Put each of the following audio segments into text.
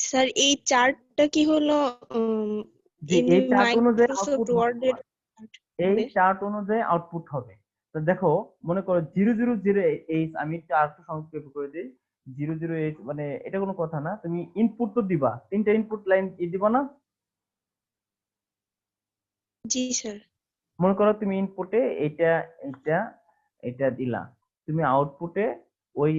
Sir এই চার্টটা কি হলো যে এমনি এই চার্ট অনুযায়ী মাইক্রোসফট আউটপুট হবে ওয়ার্ডের এই হবে? চার্ট অনুযায়ী আউটপুট হবে। তো দেখো মনে করো 000H, আমি একটু আরেকটু সংক্ষেপ করে দিই। 008 মানে এটা কোনো কথা না, তুমি ইনপুট তো দিবা, তিনটা ইনপুট লাইন দিবা না? জি স্যার। মনে করো তুমি ইনপুটে এটা এটা এটা দিলা, তুমি আউটপুটে ওই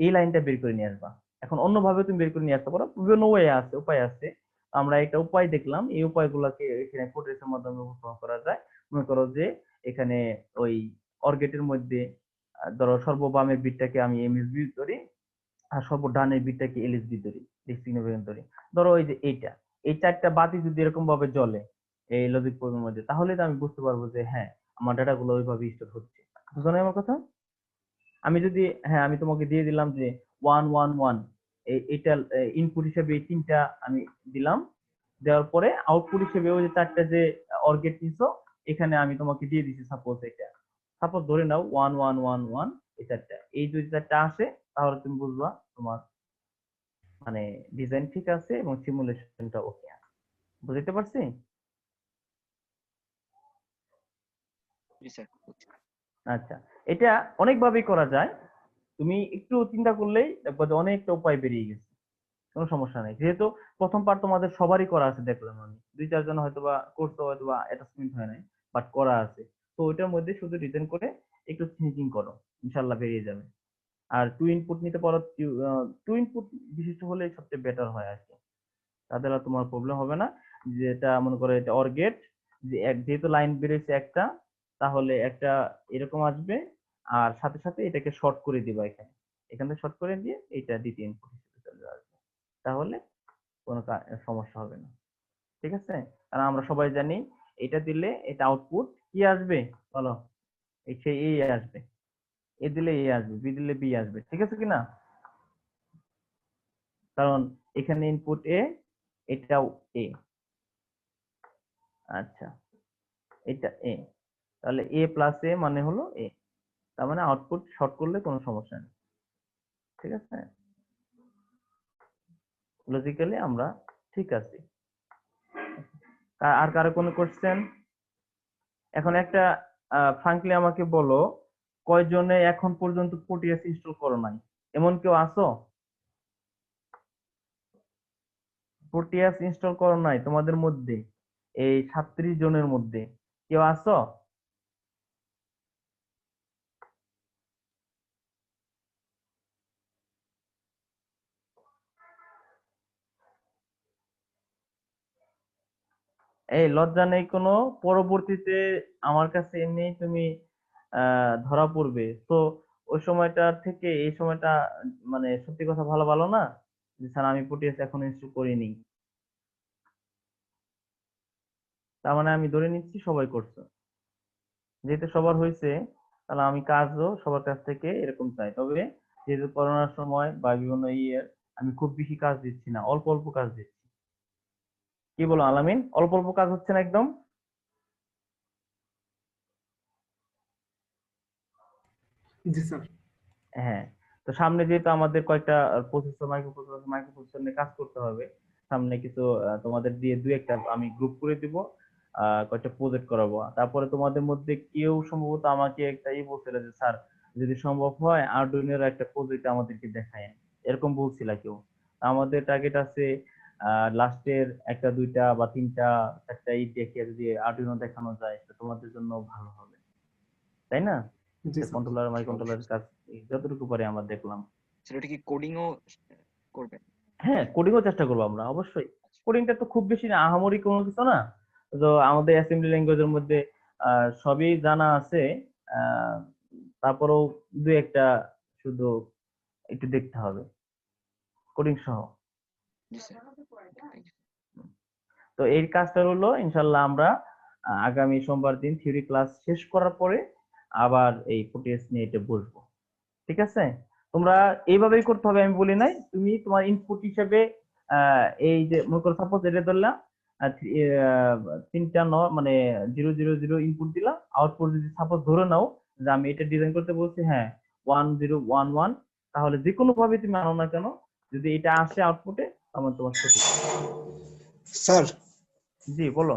এই লাইনটা বের করে নিয়ে আসবা। এখন অন্যভাবে তুমি বের করে নিয়ে আসতে পারো, বিভিন্ন ওয়ে আছে, উপায় আছে। আমরা একটা উপায় দেখলাম, এই উপায়গুলোকে এখানে কোডের মাধ্যমে উপস্থাপন করা যায়। মনে করো যে এখানে ওই অর্গেটের মধ্যে ধরো সর্ববামের বিটটাকে আমি এমএসবি ধরি, আর সর্ব ডানের বিটটাকে এলএসবি ধরি, সিগনিফিকেন্ট ধরি। ধরো ওই যে এই চারটা বাতি যদি এরকম ভাবে জ্বলে এই লজিক প্রোগ্রামের মধ্যে, তাহলে তো আমি বুঝতে পারবো যে হ্যাঁ আমার ডাটা গুলো ওইভাবে স্টোর হচ্ছে। বুঝছো না আমার কথা? আমি যদি হ্যাঁ আমি তোমাকে দিয়ে দিলাম যে 111, এটা ইনপুট হিসেবে এই তিনটা আমি দিলাম, দেওয়ার পরে আউটপুট হিসেবে ওই যে চারটা যে অর্গেট নিছো, এখানে আমি তোমাকে দিয়ে দিচ্ছি সাপোজ এটা, সাপোজ ধরে নাও 1111, এই চারটা, এই যদি চারটা আসে তাহলে তুমি বুঝবা তোমার মানে ডিজাইন ঠিক আছে এবং সিমুলেশনটা ওকে আছে। বুঝতে পারছি? জি স্যার। আচ্ছা, এটা অনেকভাবেই করা যায়, তুমি একটু চিন্তা করলেই দেখবো যে অনেকটা উপায় বেরিয়ে গেছে। কোনো সমস্যা নেই, যেহেতু প্রথম পার্ট তোমাদের সবারই করা আছে দেখলাম আমি, দুই চারজন হয়তোবা করতে হয়তোবা অ্যাটাচমেন্ট হয় নাই, বাট করা আছে। তো ওইটার মধ্যে শুধু ডিজাইন করে একটু থিঙ্কিং করো, ইনশাল্লাহ বেরিয়ে যাবে। আর টু ইনপুট নিতে পারো, টু ইনপুট বিশিষ্ট হলে সবচেয়ে বেটার হয় আর কি, তাদের আর তোমার প্রবলেম হবে না। যেটা মনে করো এটা অর গেট, যে যেহেতু লাইন বেরোচ্ছে একটা, তাহলে একটা এরকম আসবে, আর সাথে সাথে এটাকে শর্ট করে দিবা, এখানে শর্ট করে দিয়ে এটা দ্বিতীয় ইনপুট হিসেবে চলে আসবে, তাহলে কোনো সমস্যা হবে না। ঠিক আছে? কারণ আমরা সবাই জানি এটা দিলে এটা আউটপুট কি আসবে বলো, সেই এ আসবে, এ দিলে এ আসবে, বি দিলে বি আসবে, ঠিক আছে কিনা? কারণ এখানে ইনপুট এ, এটাও এ। আচ্ছা, এটা এ, তাহলে এ প্লাস এ মানে হলো এ, তার মানে আউটপুট শর্ট করলে কোনো সমস্যা নেই। ঠিক আছে, লজিক্যালি আমরা ঠিক আছি। আর কারো কোনো কোশ্চেন? এখন একটা ফ্রাঙ্কলি আমাকে বলো, কয়জনে এখন পর্যন্ত প্রোটিয়াস ইনস্টল করো নাই? এমন কেউ আছো প্রোটিয়াস ইনস্টল করো নাই তোমাদের মধ্যে? এই 37 জনের মধ্যে কেউ আছো? এই লজ্জা নেই কোনো, পরবর্তীতে আমার কাছে এমনি তুমি ধরা পড়বে তো, ওই সময়টা থেকে এই সময়টা মানে সত্যি কথা ভালো ভালো না যে স্যার আমি প্রোটিয়াস এখন ইনস্টল করিনি, তার মানে আমি ধরে নিচ্ছি সবাই করছে। যেহেতু সবার হয়েছে, তাহলে আমি কাজও সবার কাছ থেকে এরকম চাই। তবে যেহেতু করোনার সময় বা বিভিন্ন ইয়ের, আমি খুব বেশি কাজ দিচ্ছি না, অল্প অল্প কাজ দিচ্ছি। কি বলো আলামিন, অল্প অল্প কাজ হচ্ছে না একদম? জি স্যার। হ্যাঁ, তো সামনে যেহেতু আমাদের কয়েকটা প্রসেসর, মাইক্রো প্রসেসর নিয়ে কাজ করতে হবে, সামনে কিছু তোমাদের দিয়ে দুই একটা আমি গ্রুপ করে দিব, কয়েকটা প্রজেক্ট করাবো। তারপরে তোমাদের মধ্যে কেউ সম্ভবত আমাকে একটা বলছিল যে স্যার যদি সম্ভব হয় আরডুইনোর একটা প্রজেক্ট আমাদেরকে দেখায়, এরকম বলছিল কেউ। আমাদের টার্গেট আছে লাস্টের একটা দুইটা বা তিনটা চারটা দেখে যদি আরডুইনো দেখানো যায় তো তোমাদের জন্য ভালো হবে, তাই না? জি স্যার। কন্ট্রোলার মাই কন্ট্রোলারের কাজ যতটুকু পারি আমরা দেখলাম। সেটা কি কোডিংও করবেন? হ্যাঁ, কোডিংও চেষ্টা করবো আমরা অবশ্যই। কোডিংটা তো খুব বেশি না, আহামরি কোনো কিছু না। তো আমাদের অ্যাসেম্বলি ল্যাঙ্গুয়েজের মধ্যে সবই জানা আছে, আহ, তারপরেও দু একটা শুধু একটু দেখতে হবে কোডিং সহ। জি স্যার, থ্যাংক ইউ। তো এই কাজটা হলো ইনশাল্লাহ আমরা আগামী সোমবার দিন থিওরি ক্লাস শেষ করার পরে আবার এই ফুটেজ নিয়ে এটা বসবো। ঠিক আছে, তোমরা এইভাবেই করতে হবে, আমি বলি নাই। তুমি তোমার ইনপুট হিসেবে এই যে মনে করো সাপোজ এটা ধরলাম তিনটা মানে 000 ইনপুট দিলা, আউটপুট যদি সাপোজ ধরে নাও যে আমি এটা ডিজাইন করতে বলছি হ্যাঁ 1011, তাহলে যে কোনো ভাবে তুমি আনো না কেন, যদি এটা আসে আউটপুটে আমার তোমার ছুটি। স্যার জি বলো।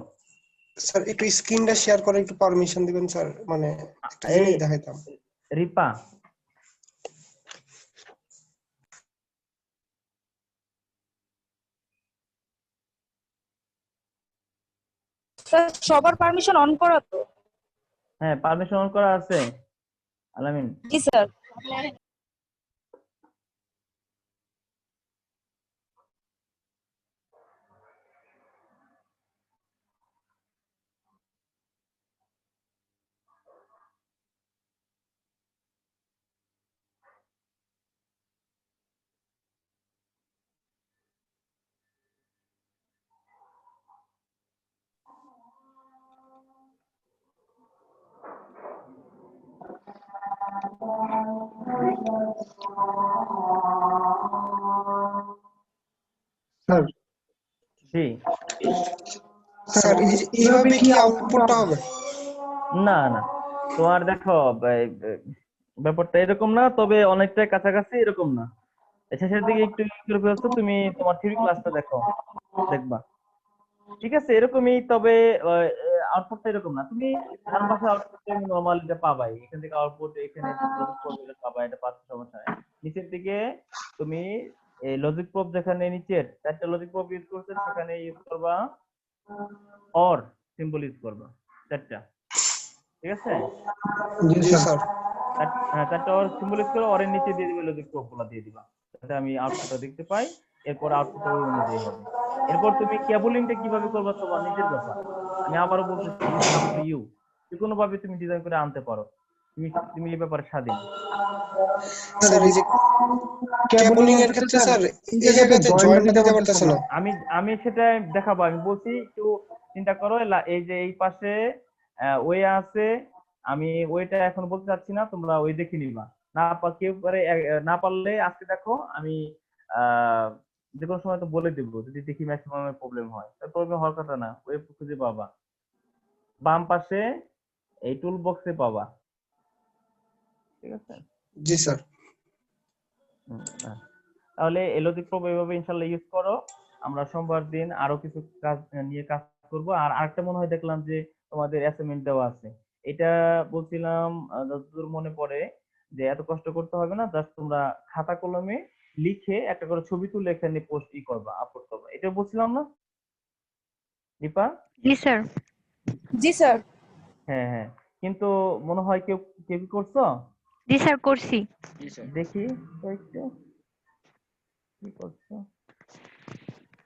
স্যার একটু স্ক্রিনটা শেয়ার করে একটু পারমিশন দিবেন স্যার, মানে একটা এই জিনিস দেখাইতাম। রিপা স্যার সবার পারমিশন অন করা তো? হ্যাঁ পারমিশন অন করা আছে আলামিন। জি স্যার। স্যার জি স্যার এইভাবে কি আউটপুটটা হবে? না না তোমার দেখো ব্যাপারটা এরকম না, তবে অনেকটাই কাছাকাছি, এরকম না। শেষের দিকে একটু করে ফেলছো, তুমি তোমার থিওরি ক্লাসটা দেখো, দেখবা ঠিক আছে এরকমই। তবে আউটপুটটা এরকম না, তুমি ডান পাশে আউটপুট তুমি নরমাল এটা পাবাই, এখান থেকে আউটপুট এখানে লজিক প্রব পাবা, এটা পাচ্ছ সমস্যা নাই। নিচের দিকে তুমি এই লজিক প্রব যেখানে নিচের চারটা লজিক প্রব ইউজ করছে সেখানে ইউজ করবা অর সিম্বল ইউজ করবা চারটা, ঠিক আছে? জি স্যার। হ্যাঁ চারটা অর সিম্বল ইউজ করে অরের নিচে দিয়ে দিবে লজিক প্রব গুলা দিয়ে দিবা, যাতে আমি আউটপুটটা দেখতে পাই। এরপর আউটপুটটা ওই অনুযায়ী হবে। এরপর তুমি কেবলিংটা কিভাবে করবা তোমার নিজের ব্যাপার, আমি আবারও বলতেছি ইটস আপ টু ইউ, যে কোনো ভাবে তুমি ডিজাইন করে আনতে পারো, তুমি তুমি এই ব্যাপারে স্বাধীন। স্যার এই যে কেবলিং এর ক্ষেত্রে স্যার এই জায়গাতে জয়েন্ট দিতে পারতেছে না। আমি আমি সেটা দেখাবো, আমি বলছি একটু চিন্তা করো। এই যে এই পাশে ওয়ে আছে, আমি ওইটা এখন বলতে চাচ্ছি না, তোমরা ওই দেখে নিবা। না কেউ পারে না পারলে আজকে দেখো, আমি যে কোনো সময় তো বলে দিব, যদি দেখি ম্যাক্সিমাম প্রবলেম হয়। প্রবলেম হওয়ার কথা না, ওয়েব খুঁজে পাবা বাম পাশে, এই টুল বক্সে পাবা, ঠিক আছে? জি স্যার। তাহলে লজিক প্রব এইভাবে ইনশাআল্লাহ ইউজ করো। আমরা সোমবার দিন আরো কিছু কাজ নিয়ে কাজ করব। আর আরেকটা মনে হয় দেখলাম যে তোমাদের অ্যাসাইনমেন্ট দেওয়া আছে, এটা বলছিলাম যতদূর মনে পড়ে যে এত কষ্ট করতে হবে না, জাস্ট তোমরা খাতা কলমে লিখে একটা করে ছবি তুলে এখানে পোস্ট করবা, আপলোড করবা, এটা বলছিলাম না দীপা? জি স্যার। জি স্যার। হ্যাঁ হ্যাঁ, কিন্তু মনে হয় কেউ কেউ কি করছো? জি স্যার করছি। জি স্যার। দেখি তো একটু কি করছো।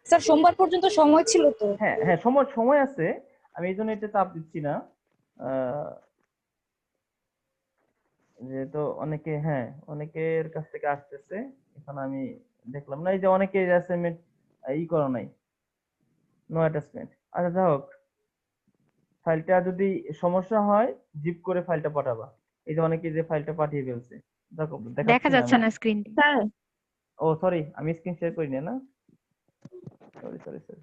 স্যার সোমবার পর্যন্ত সময় ছিল তো? হ্যাঁ হ্যাঁ, সময় সময় আছে, আমি এই জন্য এটা চাপ দিচ্ছি না। যেহেতু অনেকে, হ্যাঁ অনেকের কাছ থেকে আসতেছে, এখন আমি দেখলাম না, এই যে অনেকে অ্যাসাইনমেন্ট করো নাই, নো অ্যাটাচমেন্ট। আচ্ছা যাই হোক, ফাইলটা যদি সমস্যা হয় জিপ করে ফাইলটা পাঠাবা। এই যে অনেকে যে ফাইলটা পাঠিয়ে ফেলছে, দেখো দেখা দেখাচ্ছি যাচ্ছে না না স্ক্রিন। স্যার ও সরি, আমি স্ক্রিন শেয়ার করি না, সরি সরি সরি।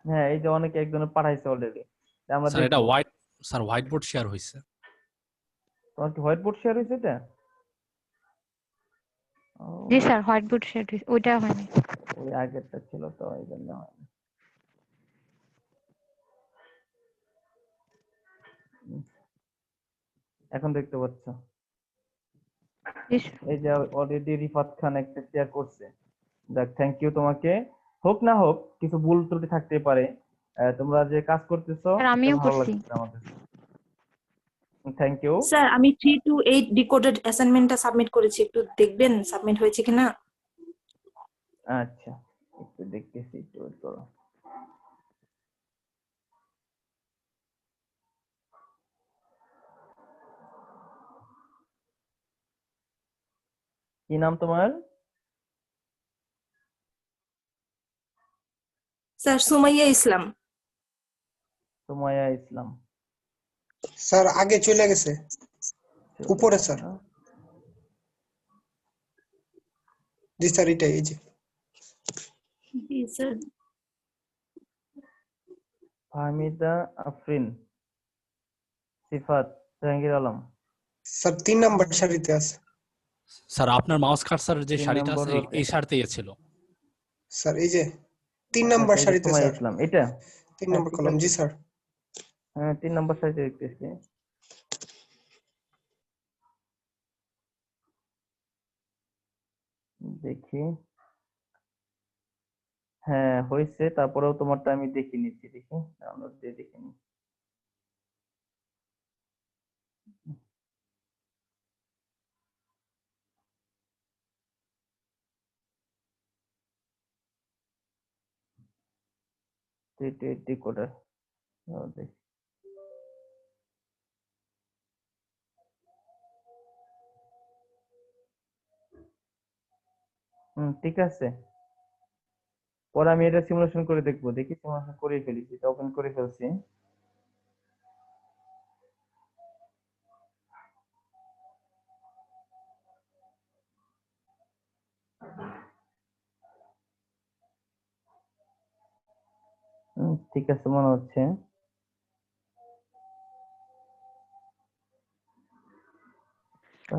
হ্যাঁ এই যে অনেকে একজনের পাঠাইছে অলরেডি, আমরা স্যার এটা দেখবো। হোয়াইট বোর্ড শেয়ার হয়েছে। তোমার কি হোয়াইট বোর্ড শেয়ার হয়েছে এটা? ও, জি স্যার হোয়াইট বোর্ড শেড ওইটা হয়নি। ওই আগেরটা ছিল তো এই জন্য হয়নি। এখন দেখতে পাচ্ছ? জি স্যার। এই যে অলরেডি রিফাত খান একটা শেয়ার করছে, যাক থ্যাংক ইউ তোমাকে। হোক না হোক কিছু ভুল ত্রুটি থাকতে পারে, তোমরা যে কাজ করতেছো স্যার আমিও ভালো করছি। লাগছে আমাদের, থ্যাংক ইউ। স্যার আমি 3 to 8 ডিকোডেড অ্যাসাইনমেন্টটা সাবমিট করেছি, একটু দেখবেন সাবমিট হয়েছে কিনা। আচ্ছা একটু দেখতেছি, একটু wait করো। কি নাম তোমার? স্যার সুমাইয়া ইসলাম। সুমাইয়া ইসলাম। স্যার আগে চলে গেছে উপরে স্যার। জি স্যার এটাই, এই যে জি স্যার। ফাহমিদা আফরিন সিফাত জাহাঙ্গীর আলম। স্যার 3 নাম্বার সারিতে আছে। স্যার আপনার মাউস কার্সারের যে 3 সারিটা নম্বর আছে রোতে। এই সারিতেই ছিল। স্যার এই যে 3 নাম্বার আচ্ছা, এই যে সারিতে সময় স্যার, ইসলাম এটা। 3 হ্যাঁ নাম্বার ঠিক কলাম। আছে, জি স্যার। হ্যাঁ 3 নম্বর সাইজে দেখতেছি। দেখি, হ্যাঁ হয়েছে, তারপরেও তোমারটা আমি দেখে নিচ্ছি, দেখি ডাউনলোড দিয়ে দেখে নি। ডিকোডার দেখি। ঠিক আছে, পরে আমি এটা সিমুলেশন করে দেখবো, দেখি সিমুলেশন করে ফেলেছি, এটা ওপেন করে ফেলছি। ঠিক আছে মনে হচ্ছে।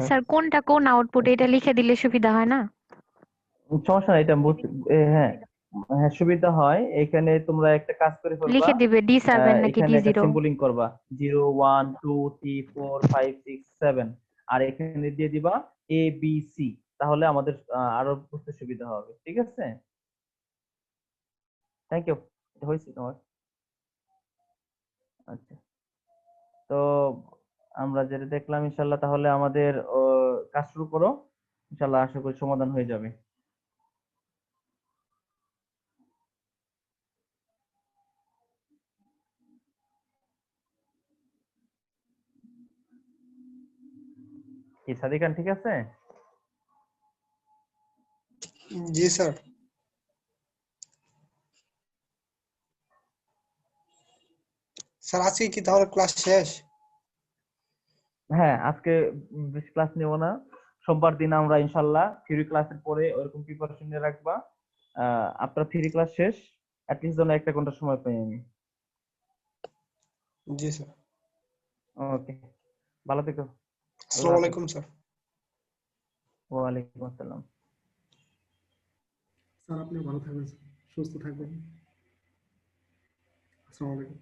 স্যার কোনটা কোন আউটপুট এটা লিখে দিলে সুবিধা হয় না? সমস্যা নাই, এটা হ্যাঁ হ্যাঁ সুবিধা হয়। এখানে তোমরা একটা কাজ করে ফেলবা, লিখে দিবে D7 নাকি এখানে একটা D0। সিম্বলিং করবা 0 1 2 3 4 5 6 7, আর এখানে দিয়ে দিবা এ বি সি, তাহলে আমাদের আরো বুঝতে সুবিধা হবে। ঠিক আছে, থ্যাংক ইউ। হয়েছে তোমার? আচ্ছা, তো আমরা যেটা দেখলাম ইনশাল্লাহ, তাহলে আমাদের কাজ শুরু করো, ইনশাল্লাহ আশা করি সমাধান হয়ে যাবে। কি সাদিকান ঠিক আছে? জি স্যার। স্যার আজকে কি তাহলে ক্লাস শেষ? হ্যাঁ আজকে বেশি ক্লাস নেব না, সোমবার দিন আমরা ইনশাল্লাহ থিওরি ক্লাসের পরে ওরকম প্রিপারেশন নিয়ে রাখবা। আপনার থিওরি ক্লাস শেষ অ্যাটলিস্ট যেন 1 ঘন্টা সময় পাই আমি। জি স্যার। ওকে, ভালো থেকো। আল্লাহ আসসালামু হাফেজ। আলাইকুম স্যার। ওয়ালাইকুম আসসালাম। স্যার আপনি ভালো থাকবেন, সুস্থ থাকবেন। আসসালামু আলাইকুম।